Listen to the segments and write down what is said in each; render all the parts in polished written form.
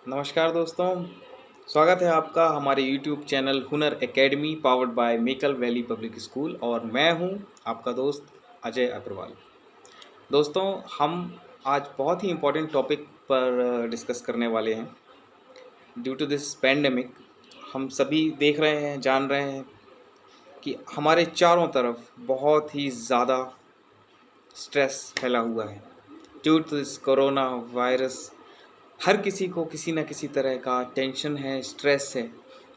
नमस्कार दोस्तों, स्वागत है आपका हमारे YouTube चैनल हुनर academy powered by मेकल valley public school और मैं हूं आपका दोस्त अजय अग्रवाल। दोस्तों, हम आज बहुत ही इम्पोर्टेंट टॉपिक पर डिस्कस करने वाले हैं। ड्यू टू दिस पैंडेमिक हम सभी देख रहे हैं, जान रहे हैं कि हमारे चारों तरफ बहुत ही ज़्यादा स्ट्रेस फैला हुआ है। Due to this corona virus हर किसी को किसी न किसी तरह का टेंशन है, स्ट्रेस है।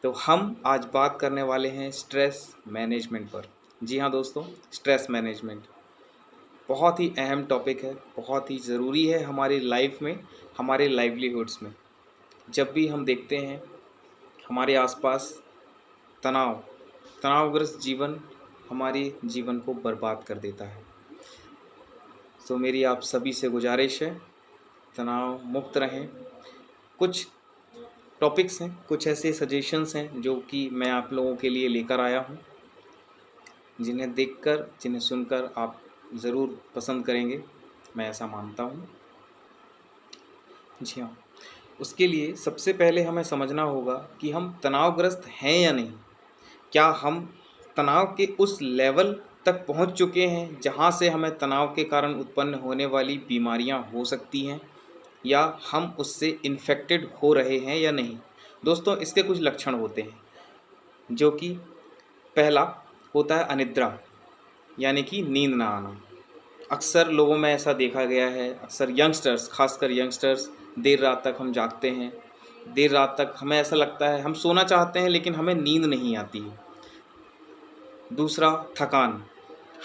तो हम आज बात करने वाले हैं स्ट्रेस मैनेजमेंट पर। जी हाँ दोस्तों, स्ट्रेस मैनेजमेंट बहुत ही अहम टॉपिक है, बहुत ही ज़रूरी है हमारी लाइफ में, हमारे लाइवलीहुड्स में। जब भी हम देखते हैं हमारे आसपास तनावग्रस्त जीवन हमारे जीवन को बर्बाद कर देता है। तो मेरी आप सभी से गुजारिश है, तनाव मुक्त रहें। कुछ टॉपिक्स हैं, कुछ ऐसे सजेशंस हैं जो कि मैं आप लोगों के लिए लेकर आया हूं, जिन्हें देखकर, जिन्हें सुनकर आप ज़रूर पसंद करेंगे, मैं ऐसा मानता हूं। जी हाँ, उसके लिए सबसे पहले हमें समझना होगा कि हम तनावग्रस्त हैं या नहीं। क्या हम तनाव के उस लेवल तक पहुंच चुके हैं जहां से हमें तनाव के कारण उत्पन्न होने वाली बीमारियां हो सकती हैं, या हम उससे इन्फेक्टेड हो रहे हैं या नहीं। दोस्तों, इसके कुछ लक्षण होते हैं, जो कि पहला होता है अनिद्रा, यानी कि नींद ना आना। अक्सर लोगों में ऐसा देखा गया है, अक्सर यंगस्टर्स, खासकर यंगस्टर्स, देर रात तक हम जागते हैं, देर रात तक हमें ऐसा लगता है हम सोना चाहते हैं लेकिन हमें नींद नहीं आती है। दूसरा, थकान।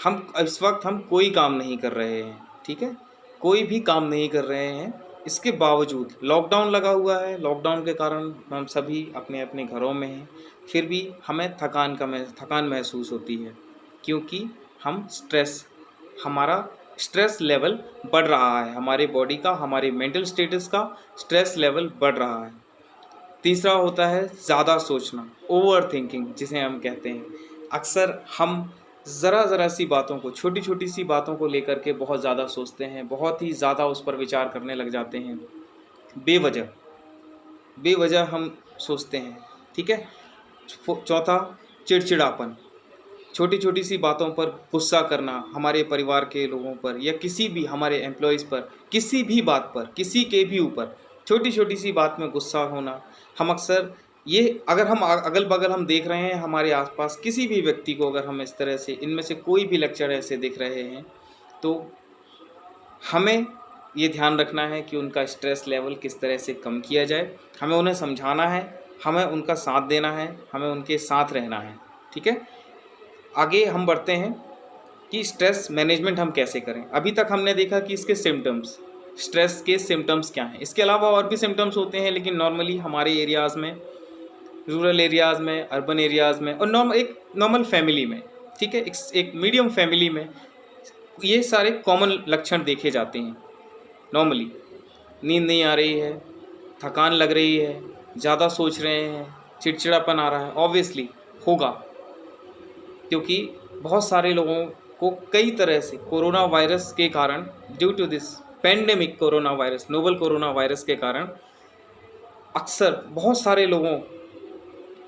हम कोई काम नहीं कर रहे हैं, ठीक है, कोई भी काम नहीं कर रहे हैं, इसके बावजूद लॉकडाउन लगा हुआ है, लॉकडाउन के कारण हम सभी अपने अपने घरों में हैं, फिर भी हमें थकान महसूस होती है, क्योंकि हमारा स्ट्रेस लेवल बढ़ रहा है, हमारे बॉडी का, हमारे मेंटल स्टेटस का स्ट्रेस लेवल बढ़ रहा है। तीसरा होता है ज़्यादा सोचना, ओवर थिंकिंग जिसे हम कहते हैं। अक्सर हम ज़रा सी बातों को, छोटी छोटी सी बातों को लेकर के बहुत ज़्यादा सोचते हैं, बहुत ही ज़्यादा उस पर विचार करने लग जाते हैं, बेवजह बेवजह हम सोचते हैं, ठीक है। चौथा, चिड़चिड़ापन, छोटी छोटी सी बातों पर गुस्सा करना, हमारे परिवार के लोगों पर या किसी भी हमारे एम्प्लॉयज़ पर, किसी भी बात पर, किसी के भी ऊपर छोटी छोटी सी बात में गुस्सा होना। हम अक्सर ये, अगर हम अगल बगल हम देख रहे हैं हमारे आसपास किसी भी व्यक्ति को, अगर हम इस तरह से, इनमें से कोई भी लक्षण ऐसे दिख रहे हैं, तो हमें ये ध्यान रखना है कि उनका स्ट्रेस लेवल किस तरह से कम किया जाए। हमें उन्हें समझाना है, हमें उनका साथ देना है, हमें उनके साथ रहना है, ठीक है। आगे हम बढ़ते हैं कि स्ट्रेस मैनेजमेंट हम कैसे करें। अभी तक हमने देखा कि इसके सिम्टम्स, स्ट्रेस के सिम्टम्स क्या हैं। इसके अलावा और भी सिम्टम्स होते हैं, लेकिन नॉर्मली हमारे एरियाज़ में, रूरल एरियाज़ में, अर्बन एरियाज़ में और एक नॉर्मल फैमिली में, ठीक है, एक मीडियम फैमिली में ये सारे कॉमन लक्षण देखे जाते हैं। नॉर्मली नींद नहीं आ रही है, थकान लग रही है, ज़्यादा सोच रहे हैं, चिड़चिड़ापन आ रहा है, ऑब्वियसली होगा, क्योंकि बहुत सारे लोगों को कई तरह से कोरोना वायरस के कारण, due to this pandemic corona virus, novel corona virus के कारण अक्सर बहुत सारे लोगों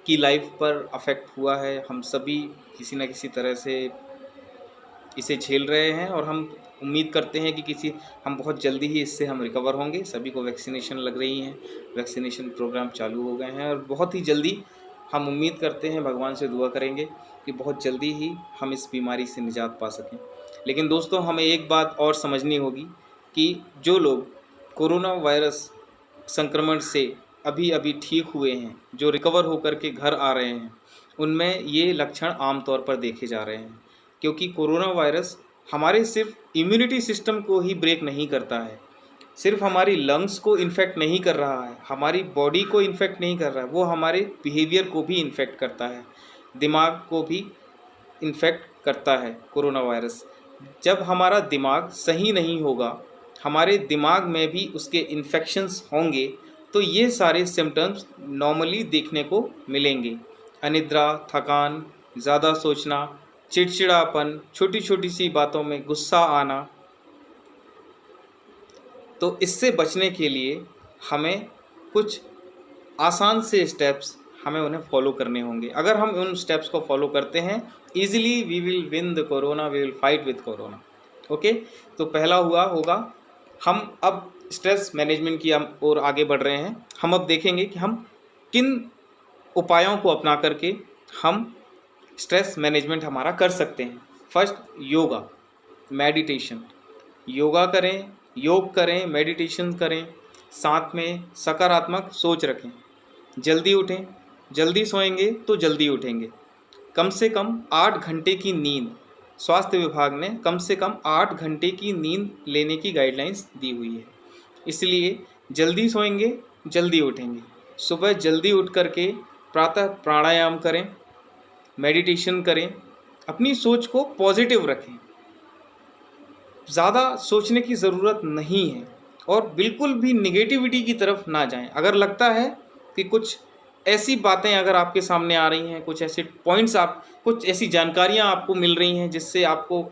की लाइफ पर अफेक्ट हुआ है। हम सभी किसी न किसी तरह से इसे झेल रहे हैं और हम उम्मीद करते हैं कि हम बहुत जल्दी ही इससे हम रिकवर होंगे। सभी को वैक्सीनेशन लग रही हैं, वैक्सीनेशन प्रोग्राम चालू हो गए हैं और बहुत ही जल्दी हम उम्मीद करते हैं, भगवान से दुआ करेंगे कि बहुत जल्दी ही हम इस बीमारी से निजात पा सकें। लेकिन दोस्तों, हमें एक बात और समझनी होगी कि जो लोग कोरोना वायरस संक्रमण से अभी अभी ठीक हुए हैं, जो रिकवर होकर के घर आ रहे हैं, उनमें ये लक्षण आम तौर पर देखे जा रहे हैं, क्योंकि कोरोना वायरस हमारे सिर्फ इम्यूनिटी सिस्टम को ही ब्रेक नहीं करता है, सिर्फ हमारी लंग्स को इन्फेक्ट नहीं कर रहा है, हमारी बॉडी को इन्फेक्ट नहीं कर रहा है, वो हमारे बिहेवियर को भी इन्फेक्ट करता है, दिमाग को भी इन्फेक्ट करता है कोरोना वायरस। जब हमारा दिमाग सही नहीं होगा, हमारे दिमाग में भी उसके इन्फेक्शंस होंगे, तो ये सारे सिम्टम्स नॉर्मली देखने को मिलेंगे। अनिद्रा, थकान, ज़्यादा सोचना, चिड़चिड़ापन, छोटी छोटी सी बातों में गुस्सा आना। तो इससे बचने के लिए हमें कुछ आसान से स्टेप्स हमें उन्हें फॉलो करने होंगे। अगर हम उन स्टेप्स को फॉलो करते हैं easily we will win the corona, we will fight with corona. Okay, तो पहला होगा हम अब स्ट्रेस मैनेजमेंट की ओर आगे बढ़ रहे हैं। हम अब देखेंगे कि हम किन उपायों को अपना करके हम स्ट्रेस मैनेजमेंट हमारा कर सकते हैं। First, yoga, meditation. योगा करें, योग करें, मेडिटेशन करें, साथ में सकारात्मक सोच रखें। जल्दी उठें, जल्दी सोएंगे तो जल्दी उठेंगे। कम से कम 8 घंटे की नींद, स्वास्थ्य विभाग ने कम से कम 8 घंटे की नींद लेने की गाइडलाइंस दी हुई है। इसलिए जल्दी सोएंगे, जल्दी उठेंगे। सुबह जल्दी उठ करके प्रातः प्राणायाम करें, मेडिटेशन करें, अपनी सोच को पॉजिटिव रखें। ज़्यादा सोचने की ज़रूरत नहीं है और बिल्कुल भी निगेटिविटी की तरफ ना जाएं। अगर लगता है कि कुछ ऐसी बातें अगर आपके सामने आ रही हैं, कुछ ऐसे पॉइंट्स कुछ ऐसी जानकारियां आपको मिल रही हैं जिससे आपको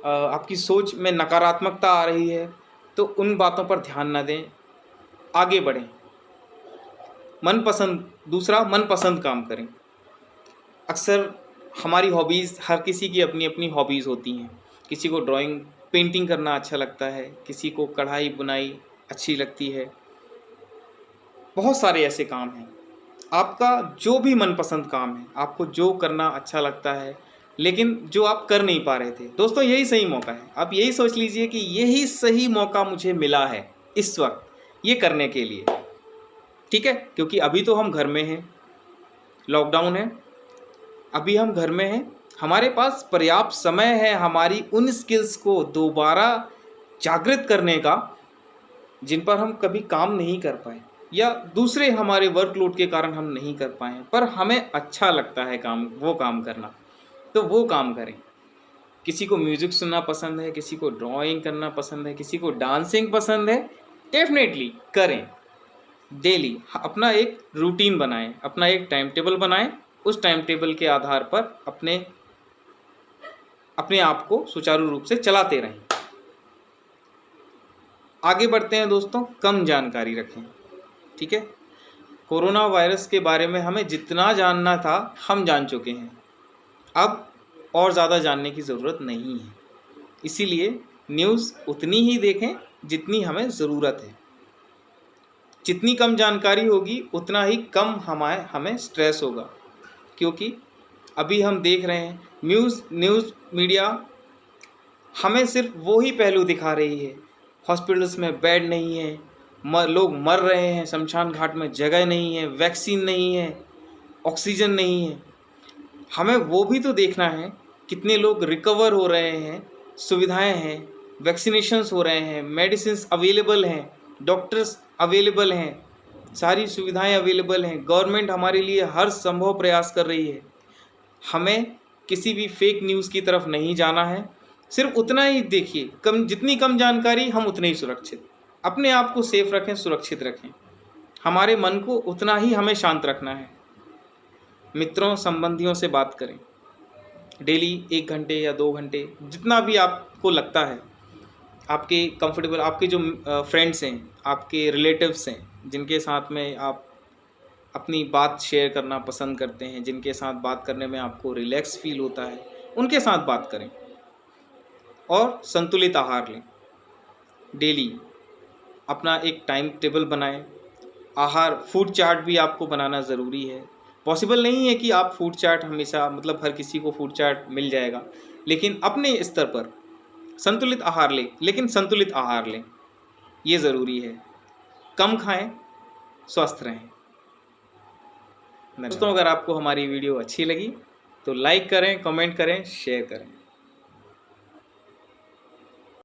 आपकी सोच में नकारात्मकता आ रही है, तो उन बातों पर ध्यान ना दें, आगे बढ़ें। दूसरा मनपसंद काम करें। अक्सर हमारी हॉबीज़, हर किसी की अपनी अपनी हॉबीज़ होती हैं। किसी को ड्राइंग पेंटिंग करना अच्छा लगता है, किसी को कढ़ाई बुनाई अच्छी लगती है। बहुत सारे ऐसे काम हैं। आपका जो भी मनपसंद काम है, आपको जो करना अच्छा लगता है लेकिन जो आप कर नहीं पा रहे थे, दोस्तों यही सही मौका है। आप यही सोच लीजिए कि यही सही मौका मुझे मिला है इस वक्त ये करने के लिए, ठीक है? क्योंकि अभी तो हम घर में हैं, लॉकडाउन है, अभी हम घर में हैं, हमारे पास पर्याप्त समय है हमारी उन स्किल्स को दोबारा जागृत करने का जिन पर हम कभी काम नहीं कर पाए या दूसरे हमारे वर्कलोड के कारण हम नहीं कर पाए, पर हमें अच्छा लगता है वो काम करना, तो वो काम करें। किसी को म्यूज़िक सुनना पसंद है, किसी को ड्राइंग करना पसंद है, किसी को डांसिंग पसंद है, डेफिनेटली करें। डेली अपना एक रूटीन बनाएं, अपना एक टाइम टेबल बनाएं, उस टाइम टेबल के आधार पर अपने आप को सुचारू रूप से चलाते रहें। आगे बढ़ते हैं दोस्तों, कम जानकारी रखें, ठीक है? कोरोना वायरस के बारे में हमें जितना जानना था हम जान चुके हैं, अब और ज़्यादा जानने की ज़रूरत नहीं है। इसीलिए न्यूज़ उतनी ही देखें जितनी हमें ज़रूरत है। जितनी कम जानकारी होगी उतना ही कम हमें स्ट्रेस होगा, क्योंकि अभी हम देख रहे हैं न्यूज़ मीडिया हमें सिर्फ वो ही पहलू दिखा रही है। हॉस्पिटल्स में बेड नहीं है, लोग मर रहे हैं, शमशान घाट में जगह नहीं है, वैक्सीन नहीं है, ऑक्सीजन नहीं है। हमें वो भी तो देखना है, कितने लोग रिकवर हो रहे हैं, सुविधाएं हैं, वैक्सीनेशंस हो रहे हैं, मेडिसिन्स अवेलेबल हैं, डॉक्टर्स अवेलेबल हैं, सारी सुविधाएं अवेलेबल हैं। गवर्नमेंट हमारे लिए हर संभव प्रयास कर रही है। हमें किसी भी फेक न्यूज़ की तरफ नहीं जाना है। सिर्फ उतना ही देखिए, जितनी कम जानकारी हम उतने ही सुरक्षित। अपने आप को सेफ रखें, सुरक्षित रखें। हमारे मन को उतना ही हमें शांत रखना है। मित्रों संबंधियों से बात करें, डेली 1 घंटे या 2 घंटे जितना भी आपको लगता है, आपके कंफर्टेबल, आपके जो फ्रेंड्स हैं, आपके रिलेटिव्स हैं, जिनके साथ में आप अपनी बात शेयर करना पसंद करते हैं, जिनके साथ बात करने में आपको रिलैक्स फील होता है, उनके साथ बात करें और संतुलित आहार लें। डेली अपना एक टाइम टेबल बनाएं। फूड चार्ट भी आपको बनाना ज़रूरी है। पॉसिबल नहीं है कि आप फूड चार्ट हमेशा, मतलब हर किसी को फूड चार्ट मिल जाएगा, लेकिन अपने स्तर पर संतुलित आहार लें, लेकिन संतुलित आहार लें, ये ज़रूरी है। कम खाएं, स्वस्थ रहें। दोस्तों अगर आपको हमारी वीडियो अच्छी लगी तो लाइक करें, कमेंट करें, शेयर करें।